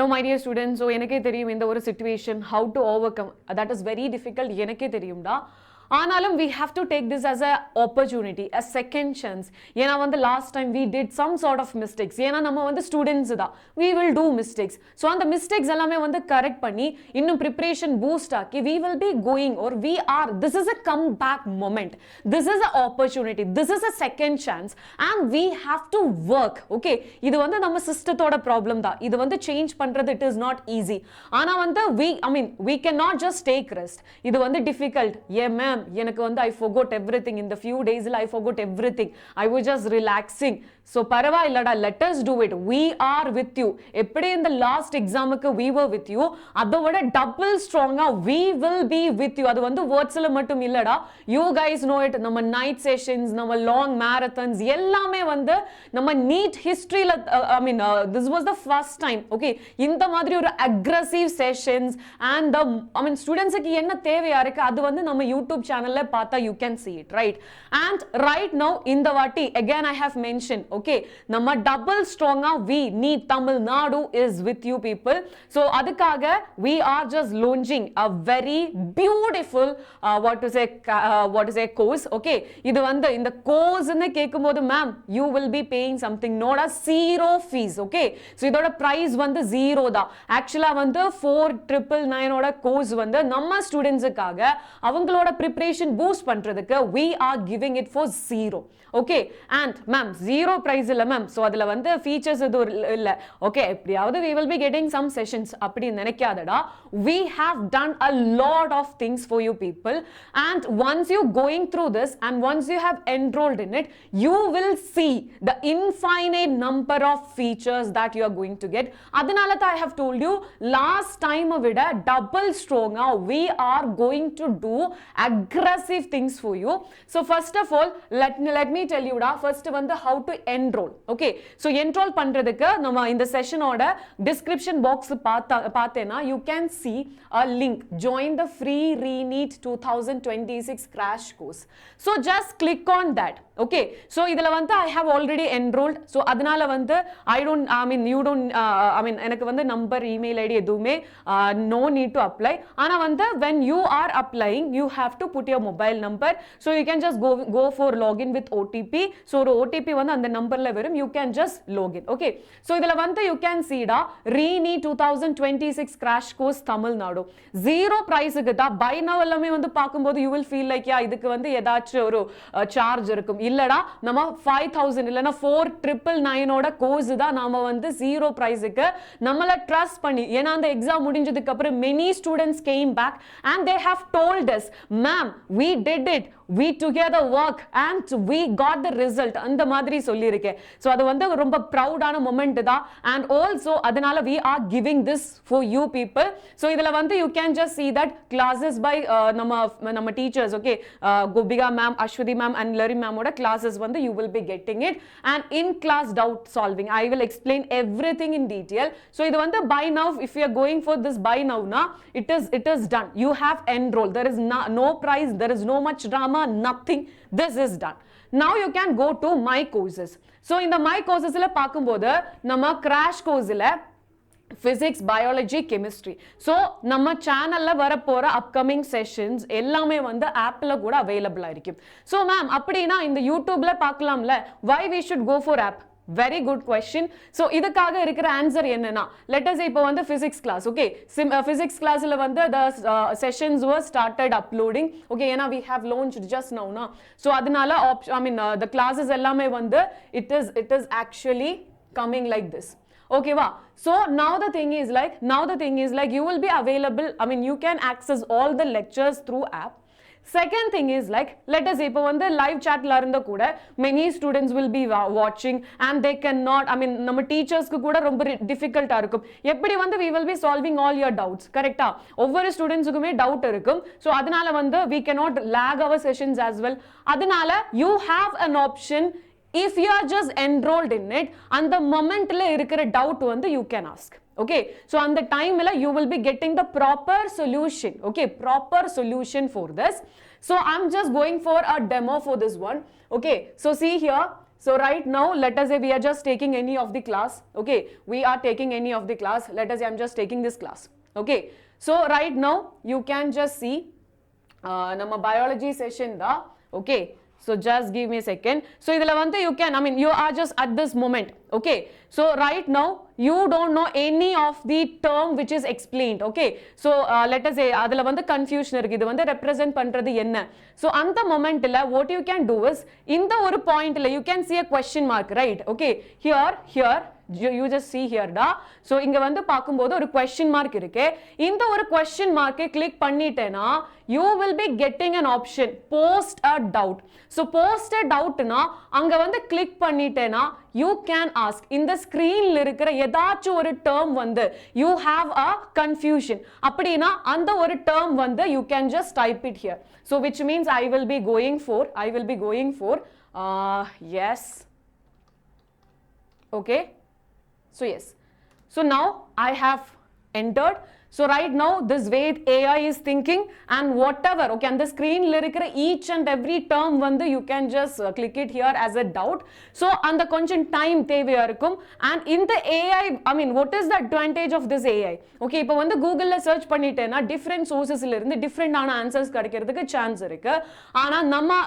No, my dear students, so enake theriyum indha oru situation how to overcome that is very difficult enake theriyumda. ஆனாலும் we have to take this as a opportunity, a second chance. ஏன்னா வந்து last time we did some sort of mistakes. ஏன்னா நம்ம வந்து students தான், we will do mistakes. So அந்த mistakes எல்லாமே வந்து correct பண்ணி இன்னும் preparation boost ஆக்கி we will be going or we are, this is a comeback moment. This is an opportunity. This is a second chance and we have to work. Okay, இது வந்து நம்ம சிஸ்டத்தோட problem தான். இது வந்து change பண்றது it is not easy. ஆனா வந்து we cannot just take rest. இது வந்து difficult. Yeah ma'am, எனக்கு வந்து I forgot everything in the few days I forgot everything, I was just relaxing. So பரவாயில்லடா, let us do it. We are with you. எப்படி இந்த last எக்ஸாமுக்கு we were with you, அதோட double ஸ்ட்ராங்கா we will be with you. அது வந்து வேர்ட்ஸ்ல மட்டும் இல்லடா, you guys know it. நம்ம நைட் செஷன்ஸ், நம்ம லாங் மேரத்தான்ஸ் எல்லாமே வந்து நம்ம NEET ஹிஸ்டரியில this was the first time. Okay, இந்த மாதிரி ஒரு அக்ரெசிவ் செஷன்ஸ் and ஸ்டூடெண்ட்ஸ்க்கு என்ன தேவையா இருக்கு அது வந்து நம்ம யூடியூப் சேனல்ல பார்த்தா you can see it, right? And right now இந்த வாட்டி again I have mentioned, okay, நம்ம டபுள் ஸ்ட்ராங்கா we NEET Tamil Nadu is with you people. So அதுக்காக we are just launching a very beautiful what to say course. Okay, இது வந்து இந்த course ன்னு கேக்கும்போது ma'am you will be paying something, not a zero fees. Okay, so இதோட price வந்து zero தான். ஆக்சுவலா வந்து 4999 ஓட கோர்ஸ் வந்து நம்ம ஸ்டூடெண்ட்ஸுக்காக அவங்களோட preparation boost பண்றதுக்கு we are giving it for zero. Okay, and ma'am zero price இல்ல ma'am, so அதுல வந்து features எது இல்ல. Okay, எப்படியாவது we will be getting some sessions அப்படி நினைக்காதடா. We have done a lot of things for you people and once you going through this and once you have enrolled in it, you will see the infinite number of features that you are going to get. அதனால தான் I have told you last time விட double stronger we are going to do aggressive things for you. So first of all let me tell you da, first வந்து how to enroll. Okay, so enroll பண்றதுக்கு நம்ம இந்த செஷனோட description box பார்த்தேனா you can see a link, join the free Re-NEET 2026 crash course. So just click on that. Okay, so இதுல வந்து I have already enrolled, so அதனால வந்து எனக்கு வந்து நம்பர் இமெயில் ஐடி எதுவுமே no need to apply. ஆனா வந்து when you are applying you have to put your mobile number, so you can just go for login with OTP. so ஒரு OTP வந்து அந்த நம்பர்ல வரும், you can just login. Okay, so இதுல வந்து you can see da Re-NEET 2026 crash course Tamil Nadu zero price க்கு தான். buy now எல்லாமே வந்து பாக்கும்போது you will feel like இதுக்கு வந்து ஏதாச்சும் ஒரு சார்ஜ் இருக்கும். இல்லடா, நம்ம 5000 இல்லனா 4999 ஓட கோர்ஸ் தான் நாம வந்து zero price க்கு நம்மள ட்ரஸ்ட் பண்ணி, ஏனா அந்த எக்ஸாம் முடிஞ்சதுக்கு அப்புறம் many students came back and they have told us ma'am we did it, we together work and we got the result அந்த மாதிரி சொல்லிருக்கேன். so அது வந்து ரொம்ப ப்ரௌடான மொமெண்ட் தான் and also அதனால we are giving this for you people. so இதுல வந்து you can just see that classes by நம்ம teachers. okay, Gobika ma'am, Ashwati ma'am and Lerin Mam ஓட classes வந்து you will be getting it and in class doubt solving I will explain everything in detail. so இது வந்து buy now, if you are going for this buy now na it is done, you have enrolled, there is no price, there is no much drama, nothing, this is done. now you can go to my courses. so இந்த my courses ல பாக்கும்போது நம்ம crash course ல physics, biology, chemistry. so நம்ம சேனல்ல வரப்போற upcoming sessions எல்லாமே வந்து ஆப்ல கூட அவைலபிள் ஆയിരിക്കും. so ma'am அப்படினா இந்த யூடியூப்ல பார்க்கலாம்ல, why we should go for app? very good question. so இதுக்காக இருக்கிற ஆன்சர் என்னன்னா, let us say இப்போ வந்து physics class. okay, physics classல வந்து the sessions were started uploading. okay, ஏனா we have launched just now na, so அதனால the classes எல்லாமே வந்து it is actually coming like this. okay va, so now the thing is like you will be available, you can access all the lectures through app. second thing is like let us say இப்போ வந்து live chatல இருந்த கூட many students will be watching and they cannot, நம்ம டீச்சர்ஸ்க்கு கூட ரொம்ப டிஃபிகல்ட்டா இருக்கும். எப்படி வந்து we will be solving all your doubts, கரெக்ட்டா? ஒவ்வொரு ஸ்டூடண்ட்ஸ்க்குமே டவுட் இருக்கும். so அதனால வந்து we cannot lag our sessions as well. அதனால you have an option, if you are just enrolled in it and the momentல இருக்கிற doubt வந்து you can ask. okay, so on the time you will be getting the proper solution. okay, proper solution for this. so I'm just going for a demo for this one. okay, so see here, So right now, let us say we are just taking any of the class. Okay, we are taking any of the class. Let us say I'm just taking this class. Okay, so right now you can just see nama biology session da. Okay, so just give me a second. So idhula vandu you can, I mean, you are just at this moment. Okay, so right now you don't know any of the term which is explained. Okay, so let us say adula vandu confusion irukku, idu vandu represent pandrathu enna. So அந்த momentல what you can do is இந்த ஒரு pointல you can see a question mark, right? Okay, here you just see here da. So இங்க வந்து பாக்கும்போது ஒரு question mark இருக்கு. இந்த ஒரு question mark click பண்ணிட்டேனா you will be getting an option post a doubt. So post a doubt na அங்க வந்து click பண்ணிட்டேனா you can ask. இந்த screenல இருக்கிற ஏதாச்சும் ஒரு term வந்து you have a confusion அப்படினா அந்த ஒரு term வந்து you can just type it here. So which means I will be going for yes. Okay, so yes, so now I have entered. So right now this way AI is thinking and whatever, okay, on the screen irukra each and every term vandu you can just click it here as a doubt. So and the konjam time thevaiya irukum. And in the AI, I mean, what is the advantage of this AI? Okay, ipo vandu Google la search pannitena different sources la irundhu different ana answers kadikkiradhukku chance irukku. Ana nama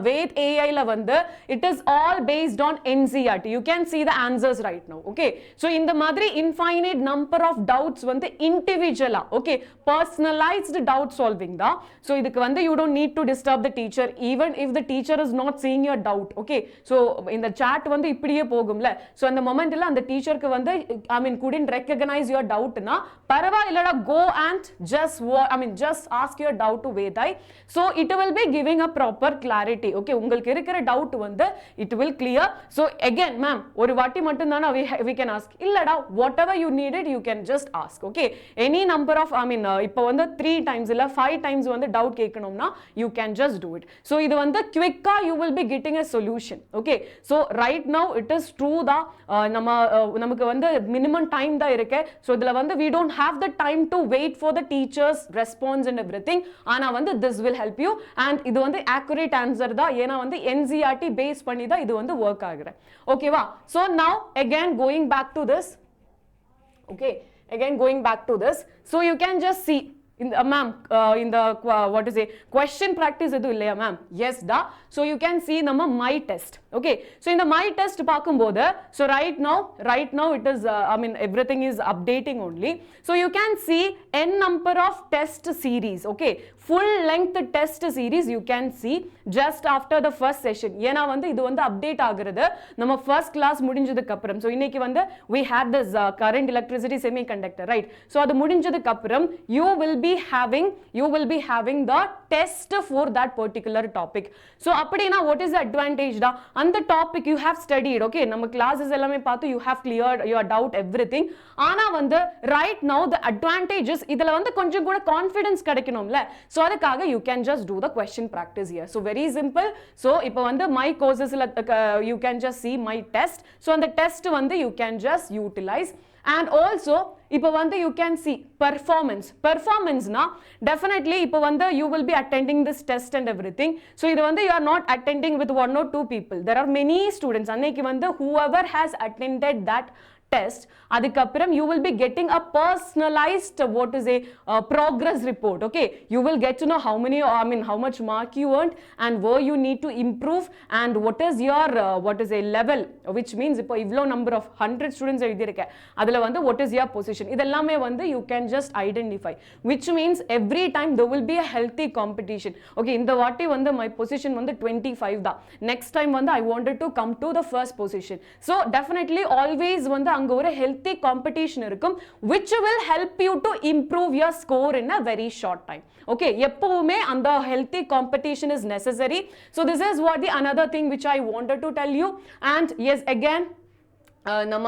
Ved AI la vandu it is all based on NCERT. You can see the answers right now. Okay, so in the madri infinite number of doubts vandu individual, okay, personalized doubt solving da. So idukku vandu you don't need to disturb the teacher even if the teacher is not seeing your doubt. Okay, so in the chat vandu ipdiye pogumla. So அந்த momentல அந்த டீச்சருக்கு வந்து I mean couldn't recognize your doubt na paravaillada go and just ask your doubt to Vedai. So it will be giving a proper clarity. Okay, உங்களுக்கு இருக்கிற doubt வந்து it will clear. So again ma'am ஒரு வாட்டி மட்டும் தான we can ask இல்லடா whatever you needed you can just ask. Okay, any number of இப்போ வந்து 3 times இல்ல 5 times வந்து doubt கேட்கணும்னா you can just do it. So இது வந்து quick-ஆ you will be getting a solution. Okay, so right now it is true தான் நமக்கு வந்து minimum time தான் இருக்கு. So இதுல வந்து we don't have the time to wait for the teacher's response and everything. ஆனா வந்து this will help you and இது வந்து accurate answer தான். ஏனா வந்து NCERT base பண்ணி தான் இது வந்து work ஆகுது. ஓகேவா? So now again going back to this. Okay, again going back to this. So you can just see in the ma'am in the what to say question practice edu illaya ma'am? Yes da. So you can see nama my test. Okay, so in the my test paakumbodhu, so right now it is I mean everything is updating only. So you can see n number of test series. Okay, full length test series you can see just after the first session. ஏனா வந்து இது வந்து update ஆகுறது நம்ம first class முடிஞ்சதுக்கு அப்புறம். So இன்னைக்கு வந்து we had this current electricity semiconductor, right? So அது முடிஞ்சதுக்கு அப்புறம் you will be having the test for that particular topic. So அப்படினா what is the advantage da? அந்த topic you have studied. Okay, நம்ம classes எல்லாமே பார்த்து you have cleared your doubt everything. ஆனா வந்து right now the advantages இதுல வந்து கொஞ்சம் கூட confidence கிடைக்கணும்ல. So அதுக்காக you can just do the question practice here. So very simple. So இப்போ வந்து my courses you can just see my test. So அந்த test வந்து you can just utilize. And also இப்போ வந்து you can see performance na definitely இப்போ வந்து you will be attending this test and everything. So இது வந்து you are not attending with 1 or 2 people. There are many students. அன்னைக்கு வந்து whoever has attended that test adikapuram you will be getting a personalized what is a progress report. Okay, you will get to know how many how much mark you earned and where you need to improve and what is your what is a level, which means ipo ivlo number of 100 students எழுதிருக்க adula vandu what is your position idellame vandu you can just identify, which means every time there will be a healthy competition. Okay, இந்த வாட்டி வந்து my position வந்து 25 தான், next time வந்து I wanted to come to the first position. So definitely always வந்து அங்க ஒரு healthy competition இருக்கும், which will help you to improve your score in a very short time. Okay, எப்பவுமே அந்த healthy competition is necessary. So this is what the another thing which I wanted to tell you. And yes, again நம்ம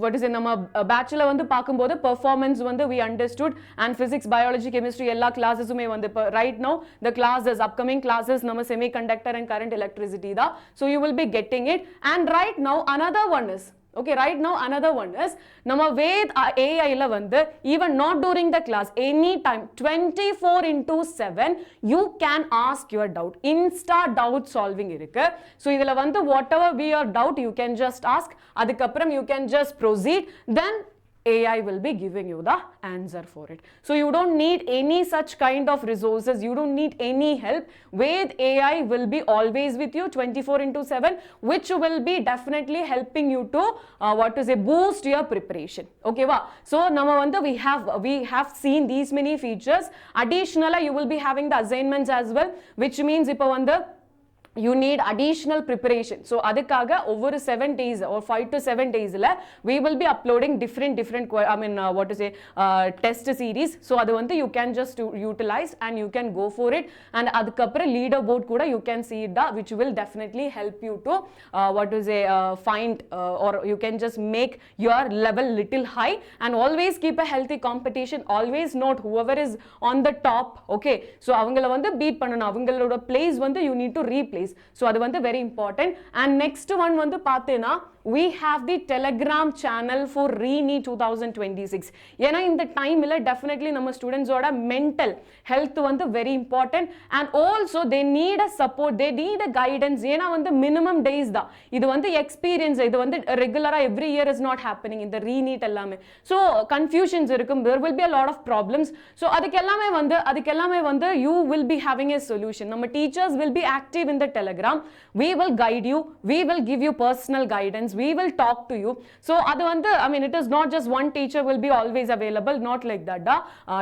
what is it நம்ம bachelor வந்து பாக்கும்போது performance வந்து we understood and physics biology chemistry எல்லா classes-உமே வந்து right now the classes upcoming classes நம்ம semiconductor and current electricity தான். So you will be getting it. And right now another one is Okay, right now another one is நம்ம with AI ல வந்து even not during the class anytime 24/7 you can ask your doubt. Insta doubt solving இருக்கு. So இதுல வந்து whatever be your doubt you can just ask. அதுக்கப்புறம் you can just proceed. Then AI will be giving you the answer for it. So you don't need any such kind of resources. You don't need any help. With AI will be always with you 24/7, which will be definitely helping you to boost your preparation. Okay, va? So we have seen these many features. Additionally, you will be having the assignments as well, which means ipo vandu you need additional preparation. So adukkaga over 7 days or 5 to 7 days la we will be uploading different test series. So adu vandu you can just utilize and you can go for it, and adukapra leaderboard kuda you can see it which will definitely help you to find or you can just make your level little high, and always keep a healthy competition. Always note whoever is on the top, okay, so avangala vandu beat pannanum, avangaloda place vandu you need to replace. So அது வந்து very important. And next one வந்து பார்த்தேனா we have the Telegram channel for Re-NEET 2026. ஏன்னா இந்த டைம்ல definitely நம்ம students ஓட mental health வந்து very important, and also they need a support, they need a guidance. ஏன்னா வந்து minimum days தான், இது வந்து experience, இது வந்து ரெகுலரா every year is not happening in the Re-NEET எல்லாமே. So confusions இருக்கும், there will be a lot of problems. So அதுக்கு எல்லாமே வந்து you will be having a solution. நம்ம teachers will be active in the Telegram. We will guide you, we will give you personal guidance, we will talk to you. So adu vandu it is not just one teacher will be always available, not like that da.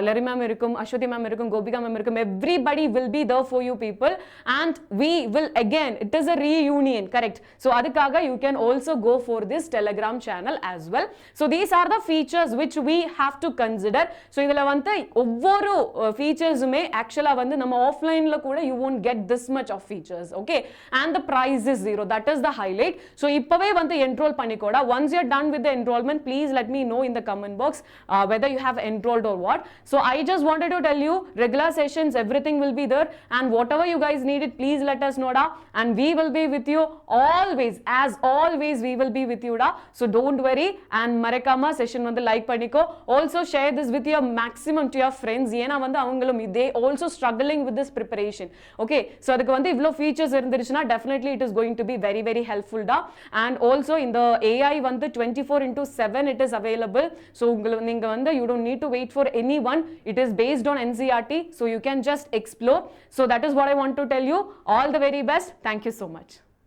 Lerin Mam irukum, Ashwati Mam irukum, Gopika Mam irukum, everybody will be there for you people, and we will again, it is a reunion, correct? So adukaga you can also go for this Telegram channel as well. So these are the features which we have to consider. So idhula vandu ovvoru features ume actually vandu நம்ம offline la kuda you won't get this much of features, okay, and the price is zero. That is the highlight. So இப்பவே வந்து enroll பண்ணிக்கோடா. Once you're done with the enrollment, please let me know in the comment box whether you have enrolled or what. So I just wanted to tell you regular sessions, everything will be there, and whatever you guys need it, please let us know da, and we will be with you always. As always we will be with you da. So don't worry, and marakama session வந்து like பண்ணிக்கோ. Also share this with your maximum to your friends. ஏனா வந்து அவங்களும் they also struggling with this preparation, okay? So அதுக்கு வந்து இவ்ளோ features இருந்துச்சுனா definitely it is going to be very very helpful da. And also in the AI வந்து 24/7 it is available. So நீங்க வந்து you don't need to wait for anyone. It is based on NCERT, so you can just explore. So that is what I want to tell you. All the very best. Thank you so much.